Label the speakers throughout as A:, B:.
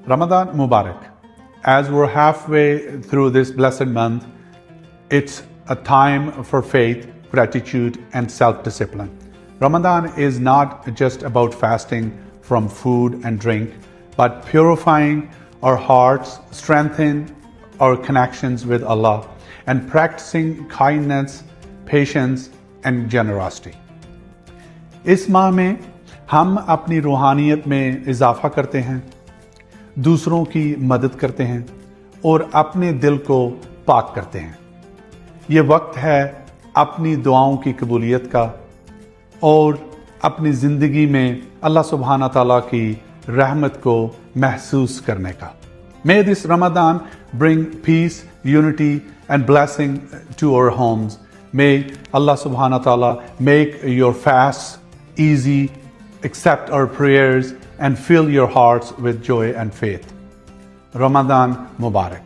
A: Ramadan Mubarak. As we're halfway through this blessed month, it's a time for faith, gratitude, and self-discipline. Ramadan is not just about fasting from food and drink, but purifying our hearts, strengthening our connections with Allah, and practicing kindness, patience, and generosity. इस माह में हम अपनी रूहानियत में इजाफा करते हैं, दूसरों की मदद करते हैं और अपने दिल को पाक करते हैं। ये वक्त है अपनी दुआओं की कबूलियत का और अपनी ज़िंदगी में अल्लाह सुब्हाना ताला की रहमत को महसूस करने का। May this Ramadan bring peace, unity and blessing to our homes. May Allah subhanahu wa ta'ala make your fasts easy, accept our prayers and fill your hearts with joy and faith. Ramadan Mubarak.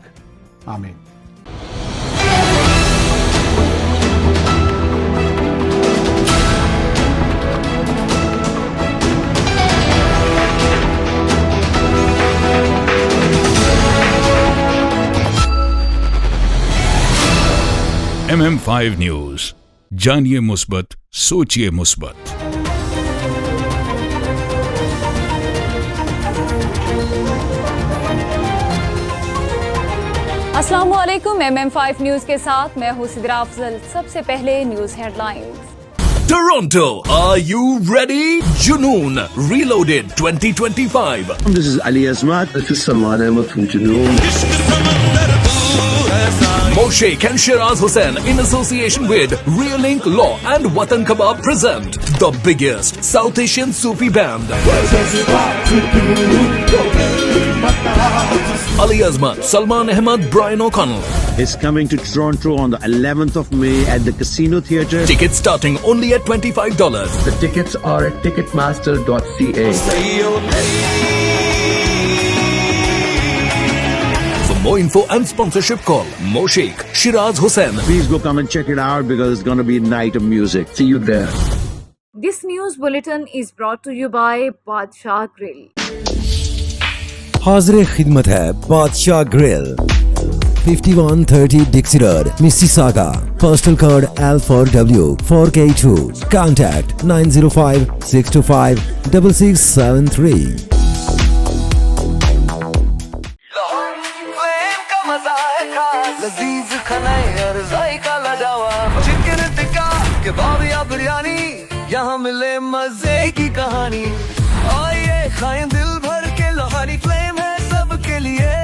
A: Ameen.
B: MM5 news, जानिए मुस्बत, सोचिए मुस्बत।
C: अस्सलामुअलैकुम, MM5 news के साथ मैं हूं सिद्रा अफजल। सबसे पहले news headlines.
D: Toronto, are you ready? Junoon Reloaded 2025.
E: This is Ali Azmat.
F: This is Salman Ahmed from Junoon.
D: Moshaik and Shiraz Hussain in association with Real Link Law and Watan Kebab present the biggest South Asian Sufi band. Ali Azmat, Salman Ahmed, Brian O'Connell
E: Is coming to Toronto on the 11th of May at the Casino Theatre.
D: Tickets starting only at $25.
F: The tickets are at ticketmaster.ca.
D: For more info and sponsorship, call Moshaik, Shiraz Hussain.
E: Please go come and check it out because it's going to be a night of music.
F: See you there.
C: This news bulletin is brought to you by बादशाह grill.
G: हाज़िर खिदमत है बादशाह grill, 5130 Dixie Road, Mississauga. Postal code L4W 4K2. Contact 905-625-6673.
H: Biryani यहाँ मिले मजे की कहानी। आइए खाएं दिल भर के, लोहारी फ्लेम है सबके लिए।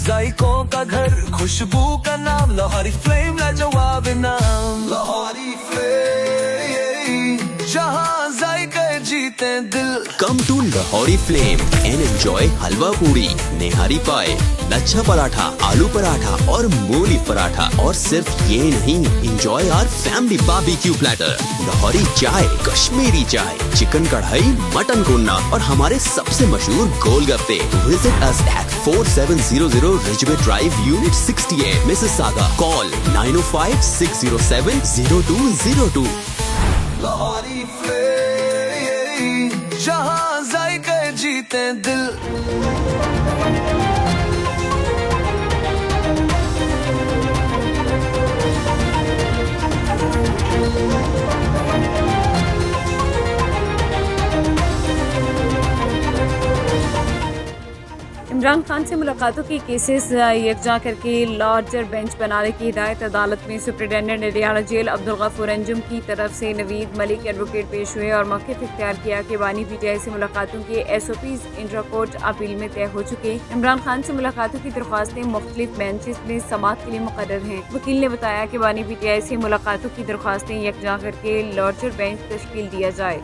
H: जायकों का घर, खुशबू का नाम, लोहारी फ्लेम लाजवाब नाम। लोहारी फ्लेम, जहाँ जायके जीते दिल।
I: Come to Lahori Flame and enjoy हलवा पूरी, नेहारी पाए, लच्छा पराठा, आलू पराठा और मूली पराठा। और सिर्फ ये नहीं, enjoy our family barbecue platter, Lahori चाय, कश्मीरी चाय, चिकन कढ़ाई, मटन कोन्ना और हमारे सबसे मशहूर गोलगप्पे। Visit us at 4700 Ridgeway Drive, Unit 68, Mississauga. Call 905-607-0202.
H: Lahori flame, जहाँ जायके जीते दिल।
C: इमरान खान से मुलाकातों की केसेस यकजा करके लार्जर बेंच बनाने की हिदायत। अदालत में सुप्रिटेंडेंट एरियाना जेल अब्दुल गफूर अंजुम की तरफ से नवीद मलिक एडवोकेट पेश हुए और मौक़िफ़ इख्तियार किया कि बानी पीटीआई से मुलाकातों के SOPs इंट्रा कोर्ट अपील में तय हो चुके। इमरान खान से मुलाकातों की दरख्वास्तें मुख्तलिफ बेंचेस में समाअत के लिए मुकर्रर हैं। वकील ने बताया कि बानी पीटीआई से मुलाकातों की दरख्वास्तें यकजा करके लार्जर बेंच तश्कील दिया जाए।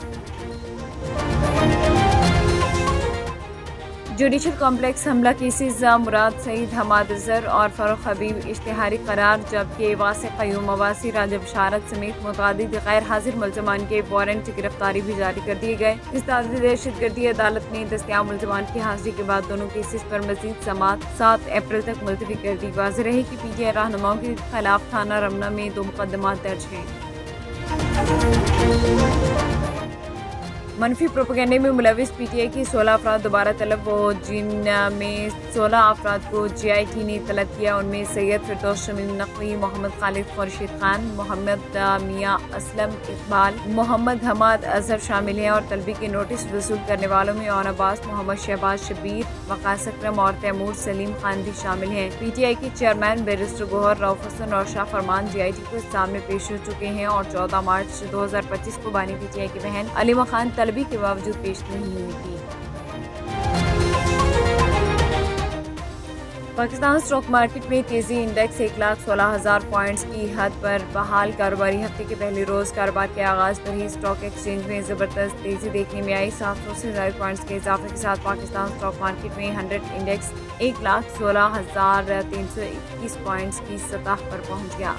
C: जुडिशल कॉम्प्लेक्स हमला केसेस मुराद सईद, हमाद अजहर और फ़ारूक हबीब इश्तिहारी करार, जबकि वासिक़ क़य्यूम अब्बासी, राजा बशारत समेत मुतादिद गैर हाजिर मुल्ज़मान के वारंट गिरफ्तारी भी जारी कर दिए गए। इस्ताद दहशतगर्दी अदालत ने दस्तयाब मुल्ज़मान की हाजिरी के बाद दोनों केसेस पर मज़ीद समाअत 7 अप्रैल तक मुलतवी कर दी। वाज़ेह रहे कि PTI रहनुमाओं के खिलाफ थाना रमना में 2 मुकदमा दर्ज हैं। मनफी प्रोपेगेंडे में मुलविस पीटीआई की 16 अफराद दोबारा तलब हो, जिनमें 16 अफराद को जीआईटी ने तलब किया। उनमें सैयद फिरदौस शमीम नकवी, मोहम्मद खालिद खुर्शीद खान, मोहम्मद मियां असलम इकबाल, मोहम्मद हमाद अजहर शामिल हैं। और तलबी के नोटिस वसूल करने वालों में ओन अब्बास, मोहम्मद शहबाज शबीर, वकास अकरम और तैमूर सलीम खान भी शामिल हैं। पीटीआई के चेयरमैन बैरिस्टर गोहर रऊफ हसन और शाह फरमान जीआईटी को सामने पेश हो चुके हैं और 14 मार्च 2025 को बानी पीटीआई की बहन अलीमा खान तलबी के बावजूद पेश नहीं हुई थी। पाकिस्तान स्टॉक मार्केट में तेजी, इंडेक्स 1,16,000 पॉइंट्स की हद पर बहाल। कारोबारी हफ्ते के पहले रोज कारोबार के आगाज पर ही स्टॉक एक्सचेंज में जबरदस्त तेजी देखने में आई। 700 से ज्यादा पॉइंट्स के इजाफे के साथ पाकिस्तान स्टॉक मार्केट में 100 इंडेक्स 1,16,321 पॉइंट्स की सतह पर पहुंच गया।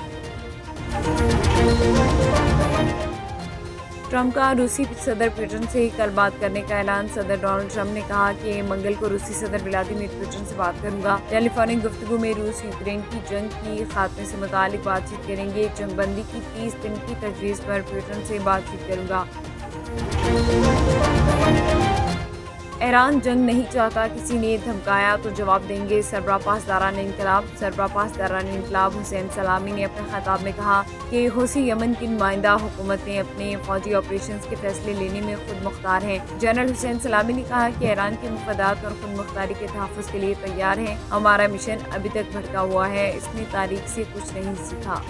C: ट्रंप का रूसी सदर पुतिन से कल बात करने का ऐलान। सदर डोनाल्ड ट्रंप ने कहा कि मंगल को रूसी सदर व्लादिमीर पुतिन से बात करूंगा। टेलीफोनिक गुफ्तगू में रूस यूक्रेन की जंग की खात्मे से मुतालिक बातचीत करेंगे। जंगबंदी की 30 दिन की तजवीज़ पर पुतिन से बातचीत करूंगा। ईरान जंग नहीं चाहता, किसी ने धमकाया तो जवाब देंगे। सरबराह पासदारान इनकलाब हुसैन सलामी ने अपने खिताब में कहा कि हौसी यमन की नुमाइंदा हुकूमत ने अपने फौजी ऑपरेशन के फैसले लेने में खुद मुख्तार हैं। जनरल हुसैन सलामी ने कहा कि ईरान के मुफादात और खुद मुख्तारी के तहफ़्फ़ुज़ के लिए तैयार हैं। हमारा मिशन अभी तक भटका हुआ है, इसने तारीख से कुछ नहीं सीखा।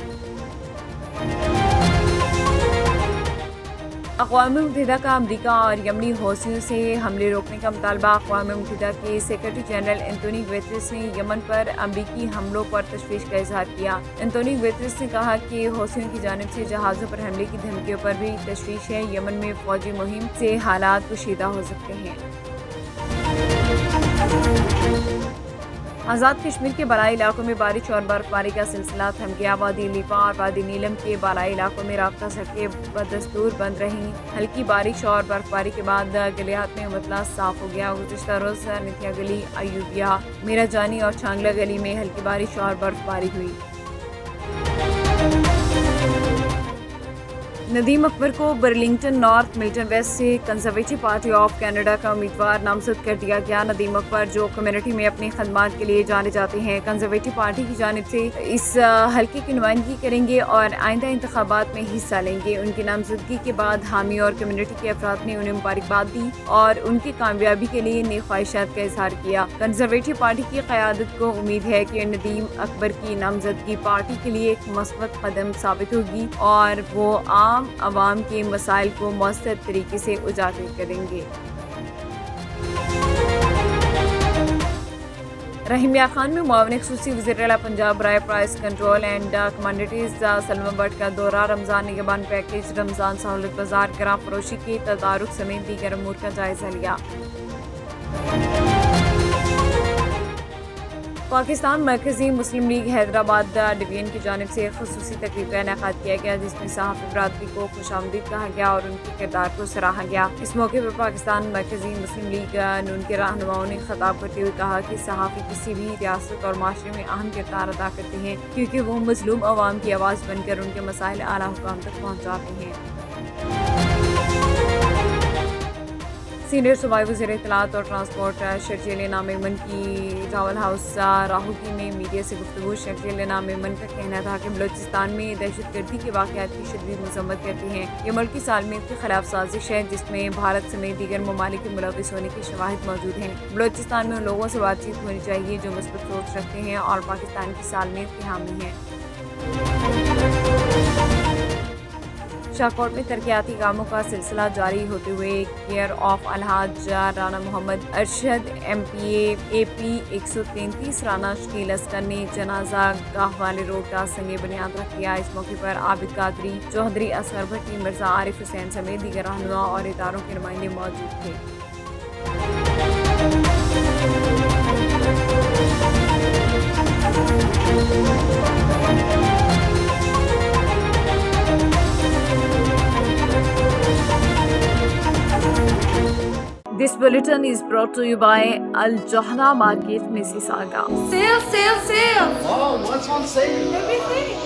C: अक़वाम मुत्तहिदा का अमरीका और यमनी हौसियों से हमले रोकने का मुतालबा। अक़वाम मुत्तहिदा के सेक्रेटरी जनरल एंटोनी गुतेरेस ने यमन पर अमरीकी हमलों पर तशवीश का इजहार किया। एंटोनी गुतेरेस ने कहा कि हौसियों की जानिब से जहाज़ों पर हमले की धमकियों पर भी तशवीश है। यमन में फ़ौजी मुहिम से हालात कशीदा हो सकते हैं। आज़ाद कश्मीर के बालाई इलाकों में बारिश और बर्फबारी का सिलसिला थम गया। वादी लिपा और वादी नीलम के बालाई इलाकों में राब्ता सड़कें बदस्तूर बंद रहीं। हल्की बारिश और बर्फबारी के बाद गलियात में मतला साफ हो गया। गुज़िश्ता रोज़ निथिया गली, अयूबिया, मीरा जानी और छांगला गली में हल्की बारिश और बर्फबारी हुई। नदीम अकबर को बर्लिंगटन नॉर्थ मिल्टन वेस्ट से कंजर्वेटिव पार्टी ऑफ कनाडा का उम्मीदवार नामजद कर दिया गया। नदीम अकबर जो कम्युनिटी में अपनी खदमात के लिए जाने जाते हैं, कंजर्वेटिव पार्टी की जानिब से इस हल्के की नुमाइंदगी करेंगे और आइंदा इंतखाबात में हिस्सा लेंगे। उनकी नामजदगी के बाद हामी और कम्युनिटी के अफराद ने उन्हें मुबारकबाद दी और उनकी कामयाबी के लिए नेक ख्वाहिशात का इजहार किया। कंजर्वेटिव पार्टी की क़यादत को उम्मीद है कि नदीम अकबर की नामजदगी पार्टी के लिए एक मस्बत कदम साबित होगी और वो आम अवाम के मसाइल को मौसर तरीके से उजागर करेंगे। रहीम या खान में मुआविन ख़ुसूसी वज़ीर-ए-आला पंजाब बराए price control and commodities Salma Bhatt का दौरा। रमज़ान निगहबान पैकेज, रमज़ान सहूलत बाजार, ग्राम फरोशी के तदारुक समेत दीगर अमूर का जायजा लिया। पाकिस्तान मरकज़ी मुस्लिम लीग हैदराबाद डिवीजन की जानिब से ख़ुसूसी तकरीब का इनेकाद किया गया, जिसमें सहाफ़ी बरादरी को खुशामदीद कहा गया और उनके किरदार को सराहा गया। इस मौके पर पाकिस्तान मरकज़ी मुस्लिम लीग नून के रहनुमाओं ने खिताब करते हुए कहा कि सहाफ़ी किसी भी रियासत और माशरे में अहम किरदार अदा करते हैं, क्योंकि वो मज़लूम अवाम की आवाज़ बनकर उनके मसाइल आला हुकाम तक पहुँचाते हैं। सीनियर सूबाई वज़ीर इत्तलात और ट्रांसपोर्ट शर्जील इनाम मेमन की टावल हाउस राहूकी में मीडिया से गुफ्तगू। शर्जील इनाम मेमन का कहना था कि बलोचिस्तान में दहशतगर्दी के वाक़यात की शदीद मज़म्मत करती हैं। ये मुल्की सालमियत के खिलाफ साजिश है जिसमें भारत समेत दीगर ममालिक के मुलव्विस होने के शवाहिद मौजूद हैं। बलोचिस्तान में उन लोगों से बातचीत होनी चाहिए जो मुस्बत सोच रखते हैं और पाकिस्तान की सालमियत के हामी हैं। शाहकोट में तरक्याती कामों का सिलसिला जारी होते हुए केयर ऑफ अलहाज राना मोहम्मद अरशद MPA AP 133 राना शकील अस्कर ने जनाजा गाह वाले रोड का संगे बुनियाद रख दिया। इस मौके पर आबिद कादरी, चौधरी असगर भट्टी, मिर्जा आरिफ हुसैन समेत दीगर रहनुमा और इदारों के नुमाइंदे मौजूद थे। This bulletin is brought to you by Al Johna Market, Mississauga. Sale!
J: Oh, what's on sale?
C: Everything.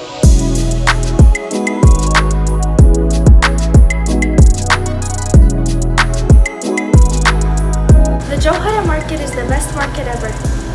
J: Jawhara Market is the best market ever.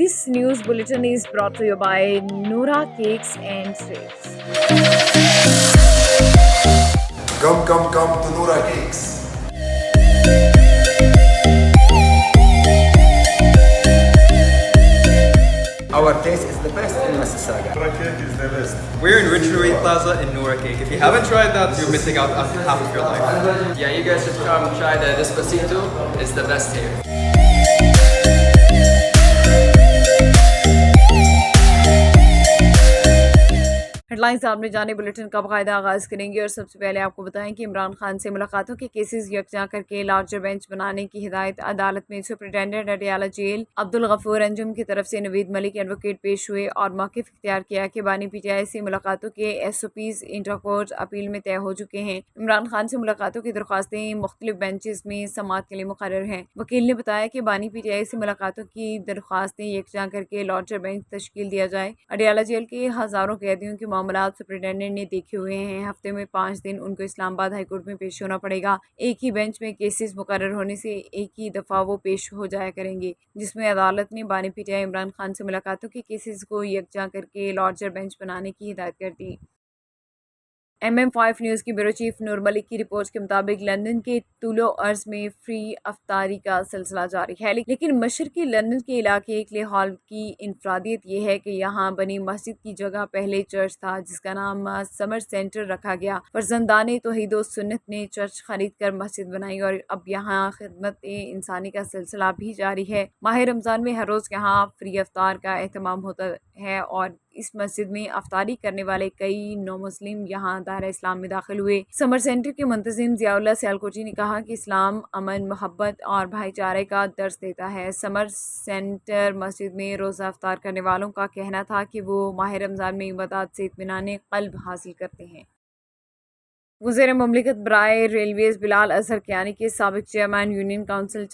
C: This news bulletin is brought to you by Noora Cakes and Sweets.
K: Come to Noora Cakes.
L: Our taste is the best in Mississauga.
M: Noora Cake is the best.
L: We're in Ridgeway Plaza in Noora Cake. If you haven't tried that, you're missing out on half of your life. Yeah, you guys should come try the Despacito. It's the best here.
C: Headlines आपने जाने bulletin का बाकायदा आगाज़ करेंगे और सबसे पहले आपको बताएं कि इमरान खान से मुलाकातों के केसेस यकजा करके लार्जर बेंच बनाने की हिदायत। अदालत में सुप्रिटेंडेंट अडियाला जेल अब्दुल गफूर अंजुम की तरफ से नवीद मलिक एडवोकेट पेश हुए और मौक़िफ़ इख्तियार किया कि बानी पीटीआई से मुलाकातों के SOPs इंटर कोर्ट अपील में तय हो चुके हैं। इमरान खान से मुलाकातों की दरख्वास्तें मुख्तलिफ बेंचेस में समाअत के लिए मुकर्रर हैं। वकील ने बताया कि बानी पीटीआई से मुलाकातों की दरख्वास्तें यकजा करके लार्जर बेंच तश्कील दिया जाए। अडियाला जेल के हज़ारों कैदियों के मामलात सुप्रिटेंडेंट ने देखे हुए हैं। हफ्ते में 5 दिन उनको इस्लामाबाद हाई कोर्ट में पेश होना पड़ेगा। एक ही बेंच में केसेस मुकर्रर होने से एक ही दफ़ा वो पेश हो जाया करेंगे, जिसमें अदालत ने बानी पीटीआई इमरान खान से मुलाकातों के केसेस को यकजा करके लार्जर बेंच बनाने की हिदायत कर दी। MM5 न्यूज़ की ब्यूरो चीफ नूर मलिक की रिपोर्ट के मुताबिक लंदन के तुलो अर्ज में फ्री अफ्तारी का सिलसिला जारी है, लेकिन मशरकी लंदन के इलाके के हॉल की इनफरादियत यह है कि यहाँ बनी मस्जिद की जगह पहले चर्च था, जिसका नाम समर सेंटर रखा गया। फर्जंदाने तौहीद व सुन्नत ने चर्च खरीद कर मस्जिद बनाई और अब यहाँ खिदमत इंसानी का सिलसिला भी जारी है। माह रमज़ान में हर रोज़ यहाँ फ्री अफ्तार का एहतमाम होता है और इस मस्जिद में अफ्तारी करने वाले कई नौ मुस्लिम यहाँ दायरा इस्लाम में दाखिल हुए। समर सेंटर के मुंतजिम ज़ियाउल्लाह सियालकोटी ने कहा कि इस्लाम अमन, मोहब्बत और भाईचारे का दर्स देता है। समर सेंटर मस्जिद में रोज़ा अफ्तार करने वालों का कहना था कि वो माह रमज़ान में इबादत से इत्मीनान क़ल्ब हासिल करते हैं। वज़ीर मुमलिकत बराए रेलवेज़ बिलाल अज़हर कियानी के साबिक़ चेयरमैन यूनियन काउंसिल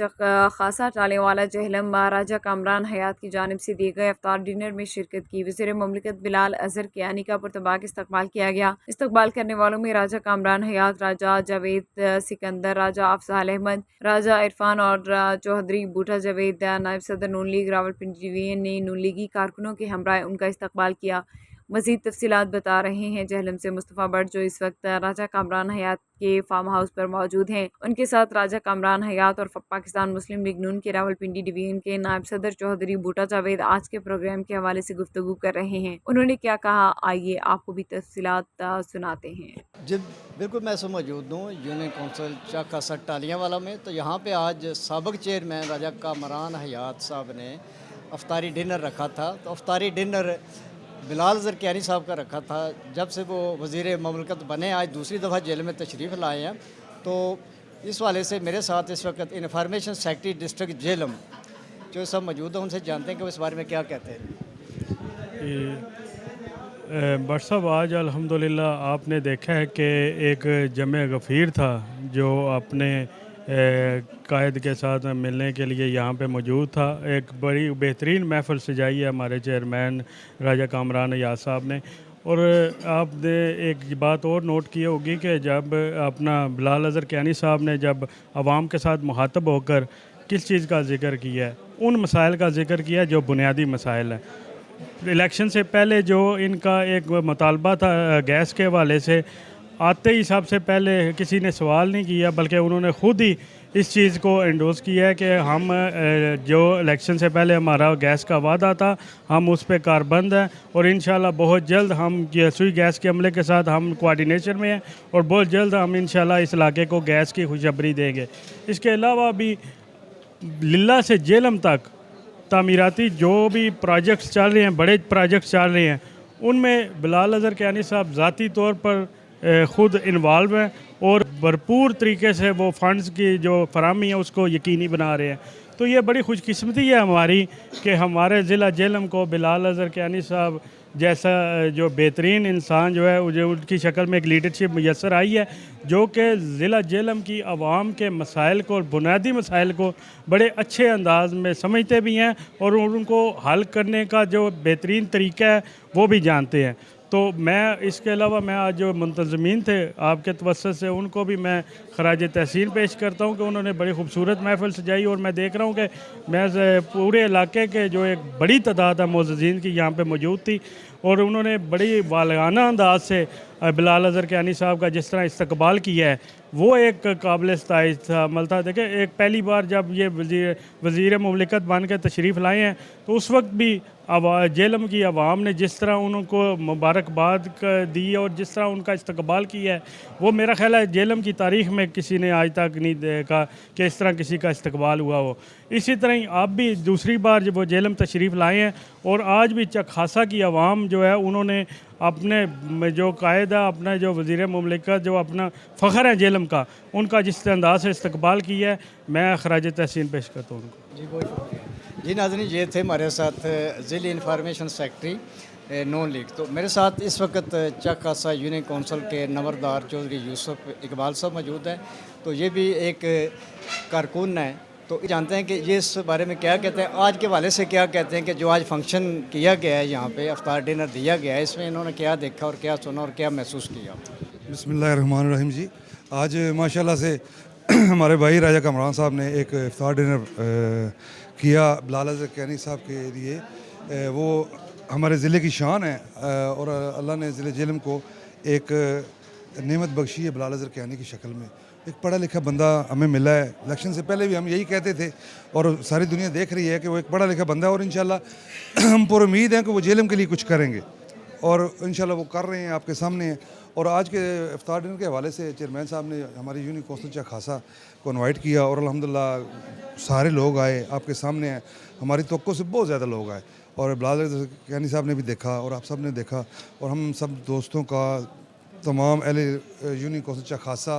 C: खासा टालेवाला जहलम राजा कामरान हयात की जानिब से दिए गए अफ्तार डिनर में शिरकत की। वज़ीर मुमलिकत बिलाल अज़हर कियानी का पुरतबाक इस्तकबाल किया गया। इस्तकबाल करने वालों में राजा कामरान हयात, राजा जावेद सिकंदर, राजा अफजाल अहमद, राजा इरफान और चौधरी बूटा जावेद। नायब सदर नून लीग रावलपिंडी डिवीजन ने नून लीगी कारकुनों के हमराह उनका इस्तकबाल किया। मज़ीद तफसीलात बता रहे हैं जहलम से मुस्तफ़ा बट, जो इस वक्त राजा कामरान हयात के फार्म हाउस पर मौजूद हैं। उनके साथ राजा कामरान हयात और पाकिस्तान मुस्लिम लीग नून के रावलपिंडी डिवीजन के नायब सदर चौधरी बूटा जावेद आज के प्रोग्राम के हवाले से गुफ्तगू कर रहे हैं। उन्होंने क्या कहा, आइए आपको भी तफसीलात सुनाते हैं।
N: जी बिल्कुल, मैं ऐसा मौजूद हूँ यूनियन काउंसिल चाकासा टालियाँवाला में। तो यहाँ पे आज साबिक़ चेयरमैन राजा कामरान हयात साहब ने अफ्तारी डिनर रखा था। तो अफ्तारी डिनर बिलाल अज़हर कियानी साहब का रखा था। जब से वो वज़ीर मुमलिकत बने, आज दूसरी दफ़ा जेल में तशरीफ़ लाए हैं। तो इस वाले से मेरे साथ इस वक्त इंफॉर्मेशन सेक्रेटरी डिस्ट्रिक्ट जेलम जो सब मौजूद हैं, उनसे जानते हैं कि वो इस बारे में क्या कहते हैं।
O: भट्ट साहब, आज अल्हम्दुलिल्लाह आपने देखा है कि एक जमे गफ़ीर था जो अपने कायद के साथ मिलने के लिए यहाँ पे मौजूद था। एक बड़ी बेहतरीन महफ़िल सजाई है हमारे चेयरमैन राजा कामरान हयात साहब ने। और आपने एक बात और नोट की होगी कि जब अपना बिलाल अज़हर कियानी साहब ने जब आवाम के साथ मुखातब होकर किस चीज़ का ज़िक्र किया है, उन मसाइल का ज़िक्र किया जो बुनियादी मसाइल हैं। इलेक्शन से पहले जो इनका एक मुतालबा था गैस के हवाले से, आते ही सबसे पहले किसी ने सवाल नहीं किया, बल्कि उन्होंने ख़ुद ही इस चीज़ को एंडोर्स किया है कि हम जो इलेक्शन से पहले हमारा गैस का वादा था हम उस पर कारबंद हैं और इंशाल्लाह बहुत जल्द हम सुई गैस के अमले के साथ हम कोऑर्डिनेशन में हैं और बहुत जल्द हम इंशाल्लाह इस इलाके को गैस की खुशखबरी देंगे। इसके अलावा भी लिल्ला से जेलम तक तामीराती जो भी प्रोजेक्ट्स चल रहे हैं, बड़े प्रोजेक्ट्स चल रहे हैं, उनमें बिलाल अज़हर कियानी साहब ज़ाती तौर पर ख़ुद इन्वॉल्व हैं और भरपूर तरीके से वो फ़ंड्स की जो फराहमी है उसको यकीनी बना रहे हैं। तो ये बड़ी खुशकिस्मती है हमारी कि हमारे ज़िला जेलम को बिलाल अज़हर कियानी साहब जैसा जो बेहतरीन इंसान जो है जो उनकी शक्ल में एक लीडरशिप मैसर आई है, जो कि ज़िला जेहलम की आवाम के मसाइल को, बुनियादी मसाइल को बड़े अच्छे अंदाज में समझते भी हैं और उनको हल करने का जो बेहतरीन तरीका है वो भी जानते हैं। तो मैं इसके अलावा मैं आज जो मुंतज़मीन थे आपके तवस्सुत से, उनको भी मैं खराज तहसीन पेश करता हूँ कि उन्होंने बड़ी खूबसूरत महफ़िल सजाई और मैं देख रहा हूँ कि मैं पूरे इलाके के जो एक बड़ी तादाद है मुअज़्ज़िज़ीन की यहाँ पे मौजूद थी और उन्होंने बड़ी वालगाना अंदाज से बिलाल अज़हर कियानी साहब का जिस तरह इस्तकबाल किया है वो एक काबिल सताइश अमल था। देखें, एक पहली बार जब ये वज़ीर मुमलिकत बन के तशरीफ़ लाए हैं तो उस वक्त भी जेहलम की आवाम ने जिस तरह उनको मुबारकबाद दी और जिस तरह उनका इस्तकबाल किया है वो मेरा ख़्याल है जेहलम की तारीख़ में किसी ने आज तक नहीं देखा कि इस तरह किसी का इस्तकबाल हुआ हो। इसी तरह ही आप भी दूसरी बार जब वो जेहलम तशरीफ़ लाए हैं और आज भी चखासा की आवाम जो है उन्होंने अपने जो कायदा, अपना जो वज़ीर मुमलिकत, जो अपना फ़ख्र है जेहलम का, उनका जिस अंदाज से इस्तकबाल किया है, मैं खराज तहसीन पेश करता हूँ उनको।
N: जी बहुत शुक्रिया। जी नाज़रीन, ये थे हमारे साथ ज़िली इंफॉर्मेशन सेक्रेटरी नॉन लीग। तो मेरे साथ इस वक्त चक खासा यूनियन कौंसल के नंबरदार चौधरी यूसुफ इकबाल साहब मौजूद हैं। तो ये भी एक कारकुन है, तो जानते हैं कि ये इस बारे में क्या कहते हैं, आज के हवाले से क्या कहते हैं कि जो आज फंक्शन किया गया है यहाँ पे इफ्तार डिनर दिया गया है, इसमें इन्होंने क्या देखा और क्या सुना और क्या महसूस किया।
P: बिस्मिल्लाहिर्रहमानिर्रहीम जी, आज माशाल्लाह से हमारे भाई राजा कमरान साहब ने एक इफ्तार डिनर किया बिलाल अज़हर कियानी साहब के लिए। वो हमारे ज़िले की शान है और अल्लाह ने ज़िले जेहलम को एक नेमत बख्शी है बिलाल अज़हर कियानी की शक्ल में। एक पढ़ा लिखा बंदा हमें मिला है। इलेक्शन से पहले भी हम यही कहते थे और सारी दुनिया देख रही है कि वो एक पढ़ा लिखा बंदा है और इंशाल्लाह हम पूरी उम्मीद हैं कि वो जेहलम के लिए कुछ करेंगे और इंशाल्लाह वो कर रहे हैं, आपके सामने हैं। और आज के इफ्तार डिनर के हवाले से चेयरमैन साहब ने हमारी यूनियन कौंसिल चक खासा को इनवाइट किया और अल्हम्दुलिल्लाह सारे लोग आए, आपके सामने हैं। हमारी तवक्को से बहुत ज़्यादा लोग आए और बिलाल अज़हर कियानी साहब ने भी देखा और आप सब ने देखा और हम सब दोस्तों का, तमाम अहले यूनियन कौंसिल चक खासा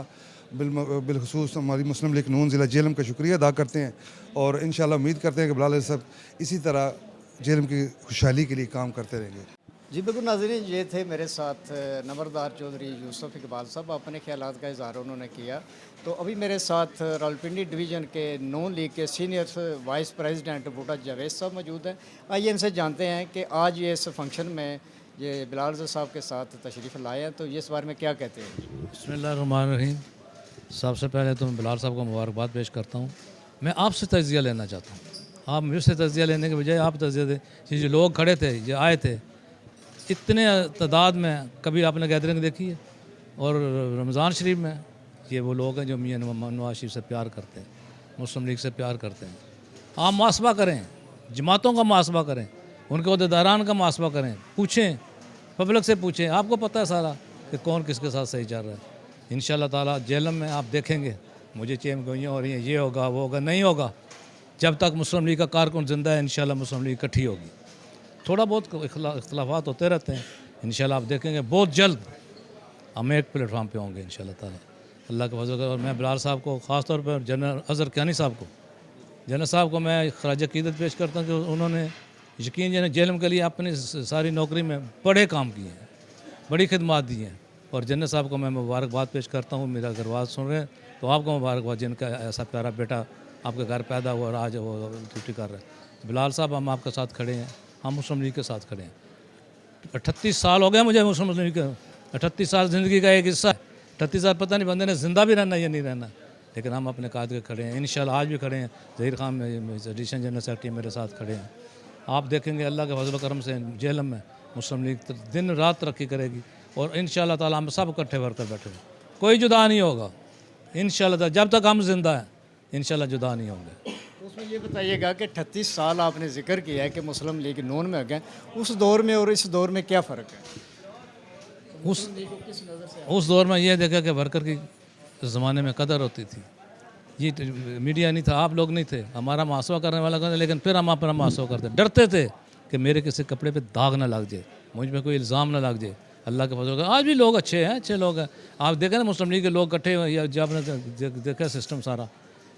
P: बिलखसूस हमारी मुस्लिम लीग नून ज़िला जेहलम का शुक्रिया अदा करते हैं और इंशाल्लाह उम्मीद करते हैं कि बिलाल अज़हर साहब इसी तरह जेहलम की खुशहाली के लिए काम करते रहेंगे।
N: जी बिल्कुल नाज़रीन, ये थे मेरे साथ नंबरदार चौधरी यूसुफ इकबाल साहब, अपने ख्यालात का इज़हार उन्होंने किया। तो अभी मेरे साथ रावलपिंडी डिवीज़न के नॉन लीग के सीनियर वाइस प्रेसिडेंट बूटा जावेद साहब मौजूद हैं। आइए इनसे जानते हैं कि आज ये इस फंक्शन में ये बिलाल अज़हर साहब के साथ तशरीफ़ लाए हैं, तो ये इस बारे में क्या कहते हैं।
Q: बिस्मिल्लाहिर्रहमानिर्रहीम। सबसे पहले तो मैं बिलाल साहब को मुबारकबाद पेश करता हूँ। मैं आपसे तज़िया लेना चाहता हूँ, आप मुझसे तज़िया लेने के बजाय आप तज़िया दें। ये जो लोग खड़े थे, ये आए थे, इतने तादाद में कभी आपने गैदरिंग देखी है। और रमज़ान शरीफ में ये वो लोग हैं जो मियां नवाज शरीफ से प्यार करते हैं, मुस्लिम लीग से प्यार करते हैं। आप मुहासबा करें, जमातों का मुहासबा करें, उनके अहदेदारान का मुहासबा करें, पूछें, पब्लिक से पूछें, आपको पता है सारा कि कौन किसके साथ सही चल रहा है। इंशाल्लाह ताला जेहलम में आप देखेंगे, मुझे चेम गोइयाँ हो रही हैं, ये होगा वो होगा, नहीं होगा। जब तक मुस्लिम लीग का कारकुन ज़िंदा है इंशाल्लाह मुस्लिम लीग इकट्ठी होगी। थोड़ा बहुत इख्तलाफात होते रहते हैं, इंशाल्लाह आप देखेंगे बहुत जल्द हम एक प्लेटफार्म पे होंगे इंशाल्लाह ताला, अल्लाह के फजल। और मैं बिलाल साहब को ख़ास तौर पर जनरल अज़हर कियानी साहब को मैं खराज अक़ीदत पेश करता हूँ कि उन्होंने यकीन जाने जेहलम के लिए अपनी सारी नौकरी में बड़े काम किए हैं, बड़ी खिदमात दी हैं। और जनरल साहब को मैं मुबारकबाद पेश करता हूँ। मेरा अगर बात सुन रहे हैं तो आपको मुबारकबाद, जिनका ऐसा प्यारा बेटा आपके घर पैदा हुआ और आज वो ड्यूटी कर रहे हैं। बिलाल साहब, हम आपके साथ खड़े हैं, हम मुस्लिम लीग के साथ खड़े हैं। 38 साल हो गए मुझे मुस्लिम लीग के, 38 साल ज़िंदगी का एक हिस्सा है। 38 साल पता नहीं बंदे ने ज़िंदा भी रहना या नहीं रहना, लेकिन हम अपने कायद के खड़े हैं। इंशाल्लाह आज भी खड़े हैं। Zaheer Khan addition general secretary मेरे साथ खड़े हैं। आप देखेंगे अल्लाह के फजल करम से जेहलम में मुस्लिम लीग दिन रात तरक्की करेगी और इंशाल्लाह ताला हम सब इकट्ठे वर्कर बैठे हैं, कोई जुदा नहीं होगा इंशाल्लाह। जब तक हम जिंदा हैं इंशाल्लाह जुदा नहीं होंगे।
N: तो उसमें ये बताइएगा कि 38 साल आपने जिक्र किया है कि मुस्लिम लीग नून में हो गए, उस दौर में और इस दौर में क्या फ़र्क है।
Q: उस दौर में ये देखा कि वर्कर की ज़माने में कदर होती थी, ये मीडिया नहीं था, आप लोग नहीं थे, हमारा मुहासबा करने वाला करते, लेकिन फिर हम अपना मुहासबा करते, डरते थे कि मेरे किसी कपड़े पे दाग ना लग जाए, मुझ में कोई इल्ज़ाम ना लग जाए। अल्लाह के फजल। आज भी लोग अच्छे हैं, अच्छे लोग हैं। आप देखें ना मुस्लिम लीग के लोग इकट्ठे या जब आपने देखा सिस्टम सारा,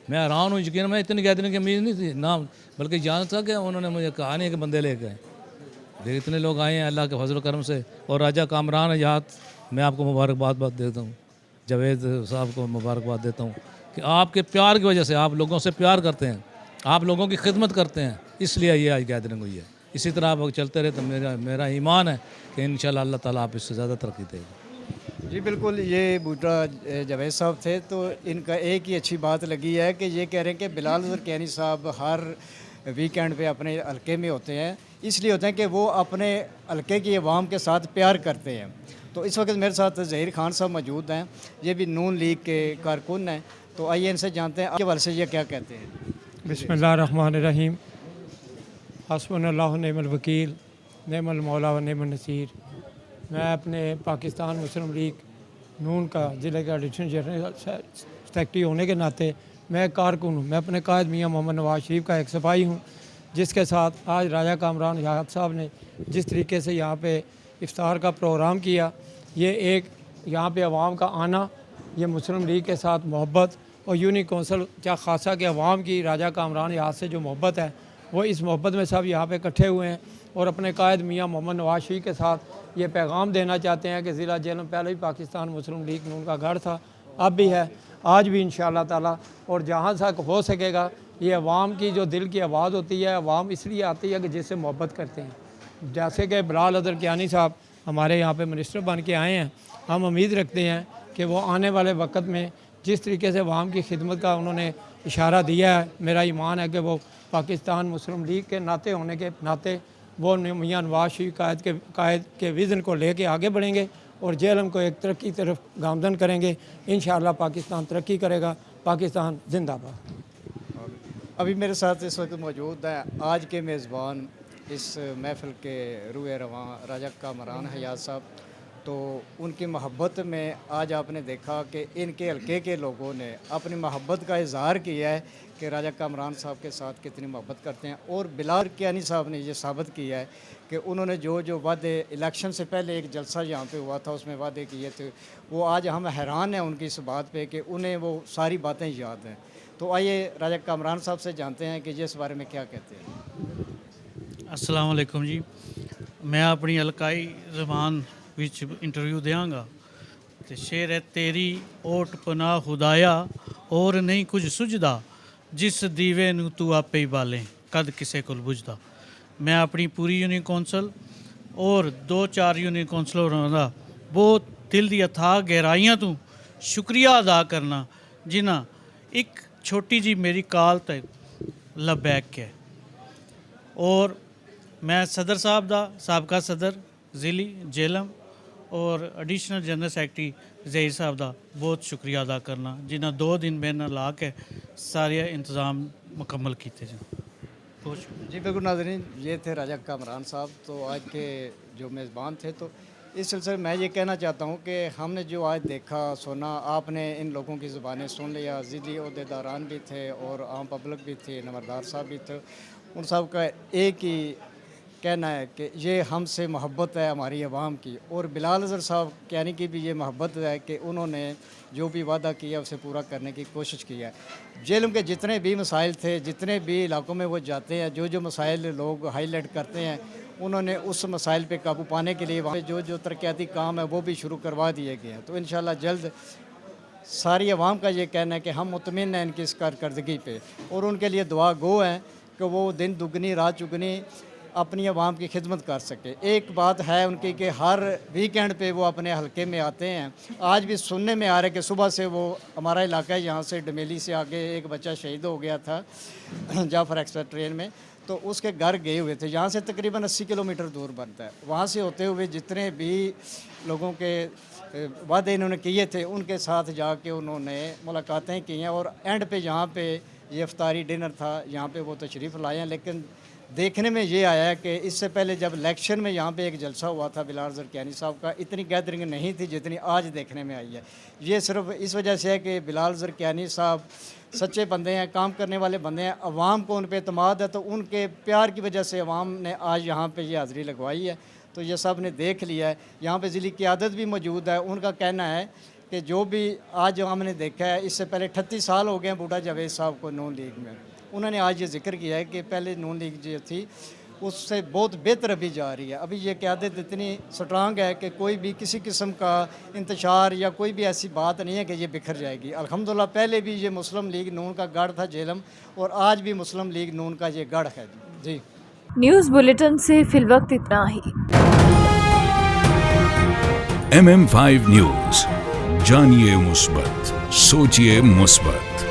Q: मैं हैरान हूँ। यकीन में इतनी गैदरिंग की उम्मीद नहीं थी ना, बल्कि जान था कि उन्होंने मुझे कहा नहीं कि बंदे ले गए, इतने लोग आए हैं अल्लाह के फजल करम से। और राजा कामरान हयात, मैं आपको मुबारकबाद देता हूँ, जावेद साहब को मुबारकबाद देता हूँ कि आपके प्यार की वजह से, आप लोगों से प्यार करते हैं, आप लोगों की खिदमत करते हैं, इसलिए ये आज गैदरिंग हुई है। इसी तरह आप चलते रहे तो मेरा ईमान है कि इंशाल्लाह अल्लाह ताला आप इससे ज़्यादा तरक्की देगा।
N: जी बिल्कुल, ये बूटा जावेद साहब थे, तो इनका एक ही अच्छी बात लगी है कि ये कह रहे हैं कि बिलाल ज़रक़यानी साहब हर वीकेंड पे अपने हलके में होते हैं, इसलिए होते हैं कि वो अपने हलके की आवाम के साथ प्यार करते हैं। तो इस वक्त मेरे साथ ज़हीर खान साहब मौजूद हैं, ये भी नून लीग के कारकुन हैं, तो आइए इनसे जानते हैं आपके वाले से ये क्या कहते हैं।
R: बिस्मिल्लाहिर्रहमानिर्रहीम, हस्बुनल्लाहु व निअमल वकील, निअमल मौला व निअमन नसीर। मैं अपने पाकिस्तान मुस्लिम लीग नून का ज़िले का एडिशनल जनरल सेक्रेटरी होने के नाते मैं एक कारकुन हूँ। मैं अपने कायद मियाँ मोहम्मद नवाज शरीफ का एक सिपाही हूँ, जिसके साथ आज राजा कामरान हयात साहब ने जिस तरीके से यहाँ पे इफ्तार का प्रोग्राम किया, ये एक यहाँ पे अवाम का आना, ये मुस्लिम लीग के साथ मोहब्बत और यूनिक कौंसिल क्या खासा के अवाम की राजा कामरान हयात से जो मोहब्बत है, वो इस मोहब्बत में सब यहाँ पे इकट्ठे हुए हैं और अपने कायद मियाँ मोहम्मद नवाज शरीफ के साथ ये पैगाम देना चाहते हैं कि ज़िला जेल में पहले भी पाकिस्तान मुस्लिम लीग नून का गढ़ था, अब भी है, आज भी इंशाअल्लाह ताला, और जहाँ तक हो सकेगा ये अवाम की जो दिल की आवाज़ होती है, अवाम इसलिए आती है कि जिससे मोहब्बत करते हैं। जैसे कि बिलाल ज़रक़यानी साहब हमारे यहाँ पे मिनिस्टर बन के आए हैं, हम उम्मीद रखते हैं कि वो आने वाले वक्त में जिस तरीके से अवाम की खिदमत का उन्होंने इशारा दिया है, मेरा ईमान है कि वो पाकिस्तान मुस्लिम लीग के नाते होने के नाते वो मियाँ नवाज शरीफ कायद के विज़न को लेके आगे बढ़ेंगे और जेलम को एक तरक्की तरफ गामजन करेंगे। इंशाअल्लाह पाकिस्तान तरक्की करेगा। पाकिस्तान जिंदाबाद।
N: अभी मेरे साथ इस वक्त मौजूद है आज के मेज़बान इस महफ़िल के रूए रवां राजा कामरान हयात साहब। तो उनकी मोहब्बत में आज आपने देखा कि इनके हलके के लोगों ने अपनी मोहब्बत का इजहार किया है कि राजा कामरान साहब के साथ कितनी मोहब्बत करते हैं। और बिलाल ज़रक़यानी साहब ने ये साबित किया है कि उन्होंने जो वादे इलेक्शन से पहले एक जलसा यहाँ पे हुआ था उसमें वादे किए थे, वो आज हम हैरान हैं उनकी इस बात पे कि उन्हें वो सारी बातें याद हैं। तो आइए राजा कामरान साहब से जानते हैं कि ये इस बारे में क्या कहते हैं।
S: अस्सलाम वालेकुम जी, मैं अपनी हलकाई ज़बान विच इंटरव्यू देंगा तो शेर है, तेरी ओट पनाह खुदाया और नहीं कुछ सुझदा, जिस दीवे नू तू आपे ही बालें कद किसे कोल बुझदा। मैं अपनी पूरी यूनियन कौंसल और 2-4 यूनियन कौंसलरों का बहुत दिल दी अथाह गहराइयां तू शुक्रिया अदा करना, जिन्हें एक छोटी जी मेरी कॉल तक लबैक है। और मैं सदर साहब दा साबका सदर ज़िली जेलम और एडिशनल जनरल सैकटरी ज़हीर साहब दा बहुत शुक्रिया अदा करना, जिन्हें 2 दिन मेरे ला के सारे इंतज़ाम मुकम्मल किए जाए। बहुत शुक्रिया
N: जी बिल्कुल नाज़रीन, ये थे राजा कामरान साहब, तो आज के जो मेज़बान थे। तो इस सिलसिले में मैं ये कहना चाहता हूँ कि हमने जो आज देखा सुना, आपने इन लोगों की ज़ुबानें सुन लिया। ज़िली ओहदेदारान भी थे और आम पब्लिक भी थी, नंबरदार साहब भी थे। उन सब का एक ही कहना है कि ये हमसे मोहब्बत है हमारी आवाम की, और बिलाल ज़रक़यानी की भी ये मोहब्बत है कि उन्होंने जो भी वादा किया उसे पूरा करने की कोशिश की है। जेल के जितने भी मसाइल थे, जितने भी इलाकों में वो जाते हैं, जो मसाइल लोग हाईलाइट करते हैं, उन्होंने उस मसाइल पे काबू पाने के लिए वहाँ जो तरक्याती काम है वो भी शुरू करवा दिए गए हैं। तो इंशाल्लाह जल्द सारी आवाम का ये कहना है कि हम मुतमिन हैं इनकी इस कारकर्दगी पे, और उनके लिए दुआ गो हैं कि वो दिन दुगनी रात चुगनी अपनी आवाम की खिदमत कर सके। एक बात है उनकी कि हर वीकेंड पे वो अपने हलके में आते हैं। आज भी सुनने में आ रहा है कि सुबह से वो, हमारा इलाका है यहाँ से डमेली से आगे एक बच्चा शहीद हो गया था जाफर एक्सप्रेस ट्रेन में, तो उसके घर गए हुए थे। यहाँ से तकरीबन 80 किलोमीटर दूर बनता है। वहाँ से होते हुए जितने भी लोगों के वादे इन्होंने किए थे उनके साथ जाके उन्होंने मुलाकातें की हैं, और एंड पे यहाँ पे ये इफ्तारी डिनर था, यहाँ पे वो तशरीफ़ लाए हैं। लेकिन देखने में ये आया है कि इससे पहले जब इलेक्शन में यहाँ पे एक जलसा हुआ था बिलाल ज़रक़यानी साहब का, इतनी गैदरिंग नहीं थी जितनी आज देखने में आई है। ये सिर्फ इस वजह से है कि बिलाल ज़रक़यानी साहब सच्चे बंदे हैं, काम करने वाले बंदे हैं, अवाम को उन पर एतमाद है, तो उनके प्यार की वजह से अवाम ने आज यहाँ पर ये हाज़िरी लगवाई है। तो ये सब ने देख लिया है। यहाँ पर ज़िली क़यादत भी मौजूद है। उनका कहना है कि जो भी आज हमने देखा है, इससे पहले 38 साल हो गए हैं बूटा जावेद साहब को नून लीग में। उन्होंने आज ये जिक्र किया है कि पहले नून लीग जो थी उससे बहुत बेहतर अभी जा रही है। अभी ये क़यादत इतनी स्ट्रांग है कि कोई भी किसी किस्म का इंतशार या कोई भी ऐसी बात नहीं है कि ये बिखर जाएगी। अल्हम्दुलिल्लाह पहले भी ये मुस्लिम लीग नून का गढ़ था झेलम, और आज भी मुस्लिम लीग नून का ये गढ़ है जी।
C: न्यूज़ बुलेटिन से फिलवक्त इतना ही।
B: MM5 न्यूज, जानिए मुस्बत, सोचिए मुस्बत।